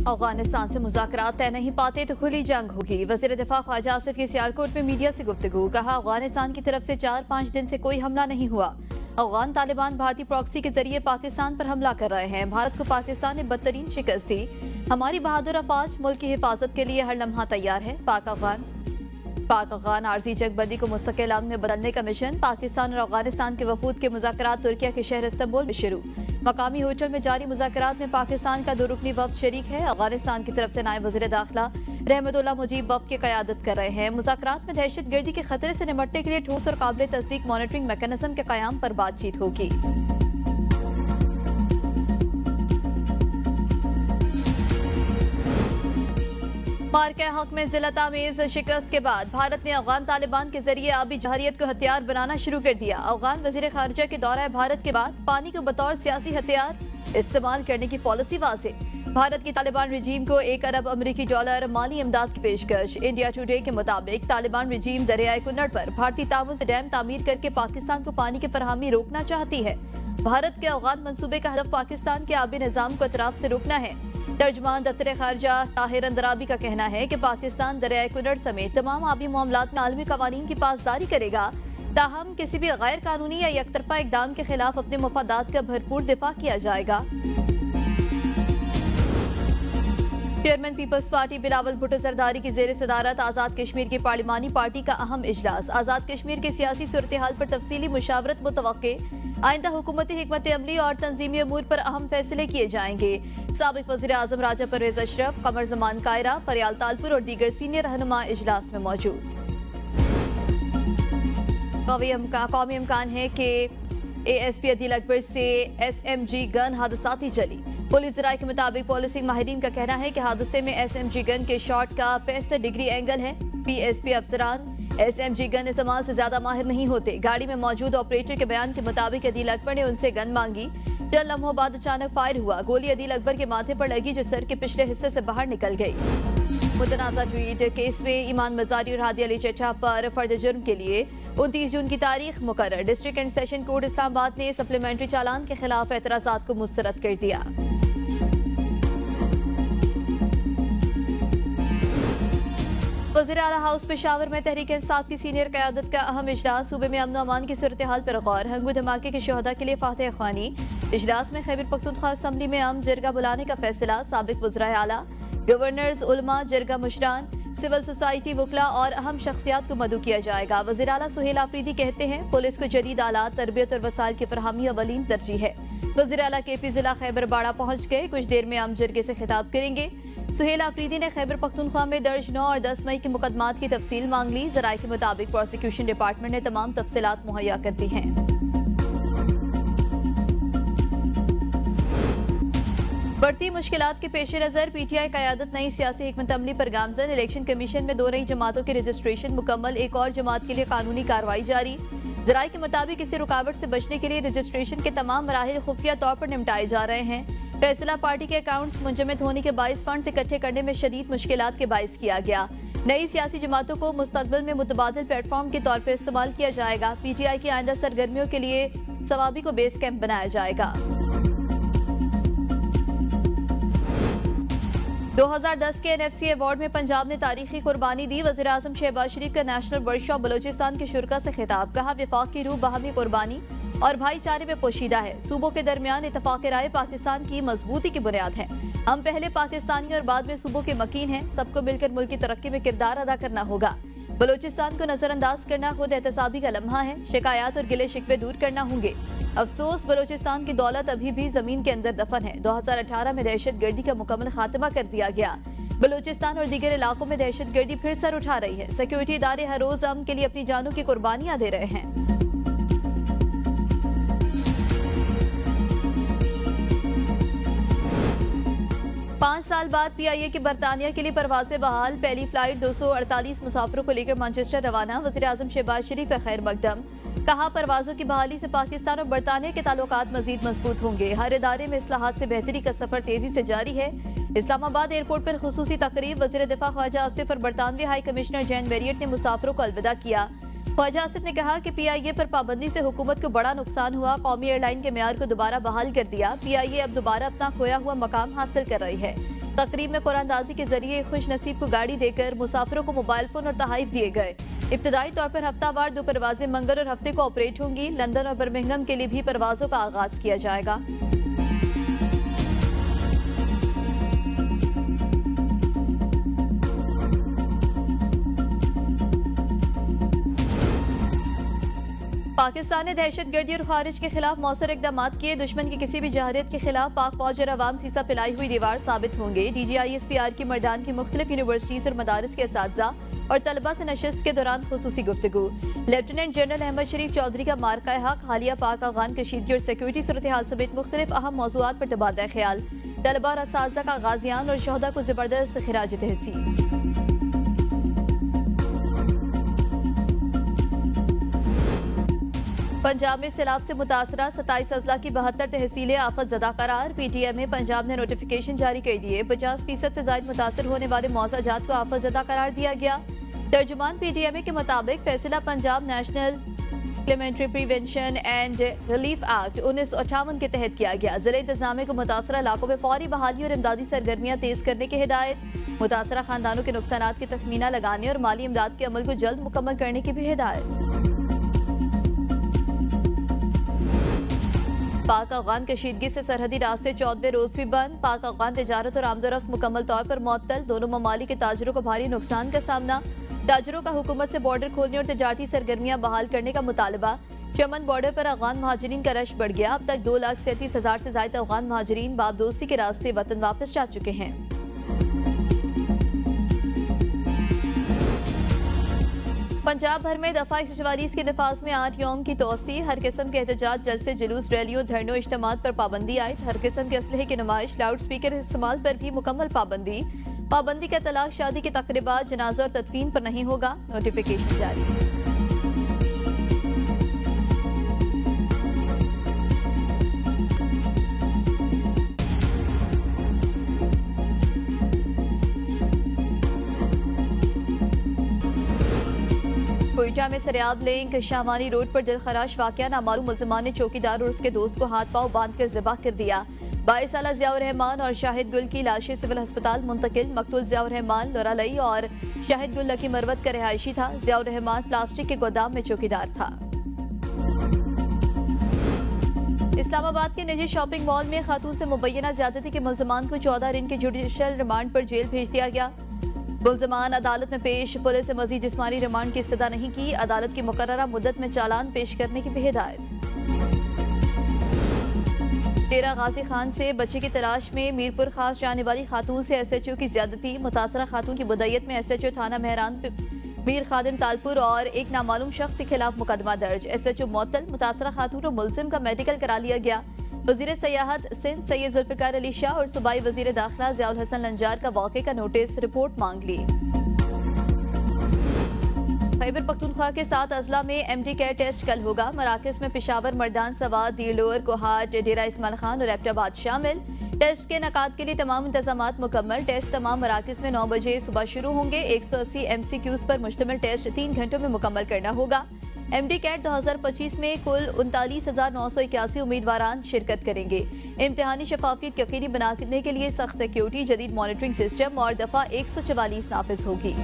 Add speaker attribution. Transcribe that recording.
Speaker 1: अफगानिस्तान से मुज़ाकरात तय नहीं पाते तो खुली जंग होगी। वज़ीर दिफा ख्वाजा आसिफ की सियालकोट में मीडिया से गुफ्तगू। कहा, अफगानिस्तान की तरफ से 4-5 दिन से कोई हमला नहीं हुआ। अफगान तालिबान भारतीय प्रॉक्सी के जरिए पाकिस्तान पर हमला कर रहे हैं। भारत को पाकिस्तान ने बदतरीन शिकस्त दी। हमारी बहादुर अफवाज मुल्क की हिफाजत के लिए हर लम्हा तैयार है। पाक अफगान आरजी जंगबंदी को मुस्तकिल अमन में बदलने का मिशन। पाकिस्तान और अफगानिस्तान के वफूद के मुज़ाकरात तुर्किया के शहर इस्तांबुल में शुरू। मकामी होटल में जारी मुज़ाकरात में पाकिस्तान का 2 रुकनी वफ्द शरीक है। अफगानिस्तान की तरफ से नायब वज़ीर दाखिला रहमतुल्लाह मुजीब वफ्द की क़यादत कर रहे हैं। मुज़ाकरात में दहशतगर्दी के खतरे से निपटने के लिए ठोस और काबिल तस्दीक मॉनिटरिंग मैकेनिज्म के क़याम पर बातचीत होगी। मार्के हक में जिला तामीज़ शिकस्त के बाद भारत ने अफगान तालिबान के जरिए आबी जहरियत को हथियार बनाना शुरू कर दिया। अफगान वज़ीर ख़ारिजा के दौरा भारत के बाद पानी को बतौर सियासी हथियार इस्तेमाल करने की पॉलिसी वाज़ेह। भारत की तालिबान रजीम को $1 अरब माली इमदाद की पेशकश। इंडिया टुडे के मुताबिक तालिबान रजीम दरियाए कुन्नड़ पर भारतीय ताउन से डैम तामीर करके पाकिस्तान को पानी की फराहमी रोकना चाहती है। भारत के अफगान मंसूबे का हदफ पाकिस्तान के आबी निज़ाम को अतराफ से रोकना है। तर्जमान दफ्तर खारजा ताहिर अंदराबी का कहना है कि पाकिस्तान दरियाए कुन्नड़ समेत तमाम आबी मामलात में आलमी कवानीन की पासदारी करेगा। ताहम किसी भी गैर कानूनी या एकतरफा इकदाम के खिलाफ अपने मफादात का भरपूर दिफा किया जाएगा। Chairman People's Party Bilawal Bhutto Zardari की जेर सदारत आज़ाद कश्मीर की पार्लिमानी पार्टी का अहम इजलास। आज़ाद कश्मीर की सियासी सूरत हाल पर तफसीली मुशावरत मुतवक्के। आइंदा हुकूमती हिकमत अमली और तंजीमी अमूर पर अहम फैसले किए जाएंगे। साबिक वज़ीर आज़म राजा परवेज अशरफ, कमर जमान कायरा, फरियाल तालपुर और दीगर सीनियर रहनुमा इजलास में मौजूद। कौमी इम्कान है कि ASP अदील अकबर से SMG गन हादसाती चली। पुलिस राय के मुताबिक पॉलिसिंग माहिरीन का कहना है कि हादसे में SMG गन के शॉट का 65 डिग्री एंगल है। PSP अफसरान SMG गन इस्तेमाल से ज्यादा माहिर नहीं होते। गाड़ी में मौजूद ऑपरेटर के बयान के मुताबिक अदील अकबर ने उनसे गन मांगी। चंद लम्हों बाद अचानक फायर हुआ। गोली अदील अकबर के माथे पर लगी जो सर के पिछले हिस्से से बाहर निकल गई। मुतनाज़ा ट्वीट केस में ईमान मजारी और हादी अली चचा पर फर्द जुर्म के लिए 29 जून की तारीख मुकर्रर। District and session court Islamabad ने सप्लीमेंट्री चालान के खिलाफ एतराज़ात को मुस्तरद कर दिया। वज़ीर आला हाउस पेशावर में तहरीक इंसाफ की सीनियर क़यादत का अहम इजलास। सूबे में अमन अमान की सूरत हाल पर गौर। हंगू धमाके के शहदा के लिए फातह ख्वानी। इजलास में खैबर पख्तूनख्वा असम्बली में अम जरगा बुलाने का फैसला। साबिक वज़राए आला, गवर्नर्स, उलमा, जरगा मुशरान, सिविल सोसाइटी, वकला और अहम शख्सियात को मदऊ किया जाएगा। वज़ीर आला सुहेल आफरीदी कहते हैं, पुलिस को जदीद आलात, तरबियत और वसाइल की फरहमी अवलीन तरजीह है। वज़ीर आला KP जिला खैबर बाड़ा पहुँच गए। कुछ देर में अम जरगे से खिताब करेंगे। सुहेल आफरीदी ने खैबर पख्तूनख्वा में दर्ज 9 और 10 मई के मुकदमात की तफसील मांग ली। ज़राए के मुताबिक प्रोसिक्यूशन डिपार्टमेंट ने तमाम तफसीलात मुहैया कर दी हैं। बढ़ती मुश्किलात के पेश नज़र PTI क़यादत नई सियासी हिकमत अमली पर गामजन। इलेक्शन कमीशन में 2 नई जमातों की रजिस्ट्रेशन मुकम्मल। एक और जमात के लिए कानूनी कार्रवाई जारी। ज़राए के मुताबिक इसी रुकावट से बचने के लिए रजिस्ट्रेशन के तमाम मराहिल खुफिया तौर पर निपटाए जा रहे हैं। फैसला पार्टी के अकाउंट्स मुंजमद होने के बाइस फंड इकट्ठे करने में शदीद मुश्किलात के बाइस किया गया। नई सियासी जमातों को मुस्तकबिल में मुतबादिल प्लेटफॉर्म के तौर पर इस्तेमाल किया जाएगा। PTI की आइंदा सरगर्मियों के लिए सवाबी को बेस कैंप बनाया जाएगा। 2010 के NFC अवार्ड में पंजाब ने तारीखी कुर्बानी दी। वज़ीर आज़म शहबाज शरीफ का नेशनल वर्कशॉप बलोचिस्तान के शुरा से खिताब। कहा, विफाक की रूह बाहमी कुर्बानी और भाईचारे में पोशीदा है। सूबों के दरमियान इत्तफाक राय पाकिस्तान की मजबूती की बुनियाद है। हम पहले पाकिस्तानी और बाद में सूबों के मकीन हैं। सबको मिलकर मुल्क की तरक्की में किरदार अदा करना होगा। बलोचिस्तान को नजरअंदाज करना खुद एहतसाबी का लम्हा है। शिकायत और गिले शिकवे दूर करना होंगे। अफसोस, बलोचिस्तान की दौलत अभी भी जमीन के अंदर दफन है। 2018 में दहशत गर्दी का मुकम्मल खात्मा कर दिया गया। बलोचिस्तान और दीगर इलाकों में दहशत गर्दी फिर सर उठा रही है। सिक्योरिटी इदारे हर रोज अमन के लिए अपनी जानों की कुर्बानियां दे रहे हैं। पांच साल बाद PIA की बरतानिया के लिए परवाज़ें बहाल। पहली फ्लाइट 248 मुसाफिरों को लेकर मैनचेस्टर रवाना। वज़ीर आज़म शहबाज शरीफ का खैर मकदम। कहा, परवाज़ों की बहाली से पाकिस्तान और बरतानिया के ताल्लुकात मज़ीद मजबूत होंगे। हर इदारे में इस्लाहात से बेहतरी का सफ़र तेज़ी से जारी है। इस्लामाबाद एयरपोर्ट पर खुसूसी तकरीब। वज़ीर दिफा ख्वाजा आसिफ और बरतानवी हाई कमिश्नर जैन बैरियट ने मुसाफिरों को अलविदा किया। ख्वाजा आसिफ ने कहा कि PIA पर पाबंदी से हुकूमत को बड़ा नुकसान हुआ। कौमी एयरलाइन के मेयार को दोबारा बहाल कर दिया। PIA अब दोबारा अपना खोया हुआ मकाम हासिल कर रही है। तकरीब में कुरानदाजी के जरिए खुश नसीब को गाड़ी देकर मुसाफिरों को मोबाइल फोन और तहाइफ दिए गए। इब्तदाई तौर पर हफ्तावार 2 परवाजें मंगल और हफ्ते को ऑपरेट होंगी। लंदन और बर्मिंघम के लिए भी परवाजों का आगाज किया जाएगा। पाकिस्तान ने दहशतगर्दी और खारिज के खिलाफ मौसर इकदाम किए। दुश्मन की किसी भी जहारियत के खिलाफ पाक फौज और अवाम सीसा पिलाई हुई दीवार साबित होंगे। DGISPR की मर्दान की मुख्तलिफ यूनिवर्सिटीज और मदारिस के असातिज़ा और तलबा से नशिस्त के दौरान खुसूसी गुफ्तगू। लेफ्टिनेंट जनरल अहमद शरीफ चौधरी का मार्का हक, हालिया पाक अफगान कशीदगी और सिक्योरिटी सूरत हाल समेत मुख्तलिफ अहम मौज़ूआत पर तबादला ख्याल। तलबा और असातिज़ा का गाजियान और शहदा को जबरदस्त खिराज तहसीन। पंजाब में सैलाब से मुतासरा 27 अजला की 72 तहसीलें आफत ज़दा करार। PTM में पंजाब ने नोटिफिकेशन जारी कर दिए। 50% से ज्यादा मुतासर होने वाले मौज़ाजात को आफत ज़दा करार दिया गया। तर्जुमान PTM के मुताबिक फैसला Punjab national calamity prevention and relief act 1958 के तहत किया गया। जिला इंतजामिया को मुतासरा इलाकों में फौरी बहाली और इमदादी सरगर्मियां तेज करने की हिदायत। मुतासरा खानदानों के नुकसानात की तखमीना लगाने और माली इमदाद के अमल को जल्द मुकम्मल करने की भी हिदायत। पाक अफगान कशीदगी से सरहदी रास्ते 14वें रोज भी बंद। पाक अफगान तिजारत और आमदोरफ्त मुकम्मल तौर पर मुअत्तल। दोनों ममालिक के ताजरों को भारी नुकसान का सामना। ताजरों का हुकूमत से बॉर्डर खोलने और तिजारती सरगर्मियां बहाल करने का मुतालबा। चमन बॉर्डर पर अफगान महाजरीन का रश बढ़ गया। अब तक 2,37,000 से ज्यादा अफगान महाजरीन बाब दोस्ती के रास्ते वतन वापस जा चुके हैं। पंजाब भर में दफा 144 के नफाज में 8 यौम की तोसी। हर किस्म के एहतजाज, जलसे, जुलूस, रैलियों, धरनों, इज्तिमात पर पाबंदी आयद। हर किस्म के असलहे की नुमाइश, लाउड स्पीकर इस्तेमाल पर भी मुकम्मल पाबंदी। पाबंदी का तलाक, शादी के तकरीबात, जनाजा और तदफीन पर नहीं होगा। नोटिफिकेशन जारी। कोयटा में सरियाब लिंक शाहवानी रोड पर दिलखराश वाकया। नामालूम मुल्जिमान ने चौकीदार और उसके दोस्त को हाथ पांव बांधकर ज़िबा कर दिया। 22 साला ज़ियाउर रहमान और शाहिद गुल की लाशें सिविल अस्पताल मुंतकिल। मकतूल ज़ियाउर रहमान लोरालई और शाहिद गुल लकी मरवत का रिहायशी था। ज़ियाउर रहमान प्लास्टिक के गोदाम में चौकीदार था। इस्लामाबाद के निजी शॉपिंग मॉल में खातून से मुबैना ज्यादती के मुल्जिमान को 14 दिन के जुडिशल रिमांड पर जेल भेज दिया गया। मुल्जिमान अदालत में पेश। पुलिस से मजीद जिस्मानी रिमांड की इस्तदा नहीं की। अदालत की मुकर्ररा मुद्दत में चालान पेश करने की भी हिदायत। डेरा गाजी खान से बच्चे की तलाश में मीरपुर खास जाने वाली खातून से SHO की ज्यादती। मुतासरा खातून की मुद्दत में SHO थाना मेहरान मीर खादिम तालपुर और एक नामालूम शख्स के खिलाफ मुकदमा दर्ज। SHO मुअत्तल। मुतासरा खातून और मुल्जिम का मेडिकल करा लिया गया। वजीर सयाहत सिंध सैयद जुल्फिकार अली शाह और सूबाई वजीर दाखिला ज़ियाउल हसन लंजार का वाक़े का नोटिस रिपोर्ट मांग ली। खैबर पख्तूनख्वा के 7 अजला में MD केयर टेस्ट कल होगा। मराकज़ में पेशावर, मर्दान, सवात, दीरलोर, कोहाट, डेरा इस्माइल खान और एबटाबाद शामिल। टेस्ट के नकाद के लिए तमाम इंतजामात मुकम्मल। टेस्ट तमाम मराकज़ में 9 बजे सुबह शुरू होंगे। 180 MCQs पर मुश्तमिल टेस्ट 3 घंटों में मुकम्मल करना होगा। MD कैट 2025 में कुल 39,981 उम्मीदवारान शिरकत करेंगे। इम्तिहानी शफाफियत यकीनी बनाने के लिए सख्त सिक्योरिटी, जदीद मॉनिटरिंग सिस्टम और दफा 144 नाफिज होगी।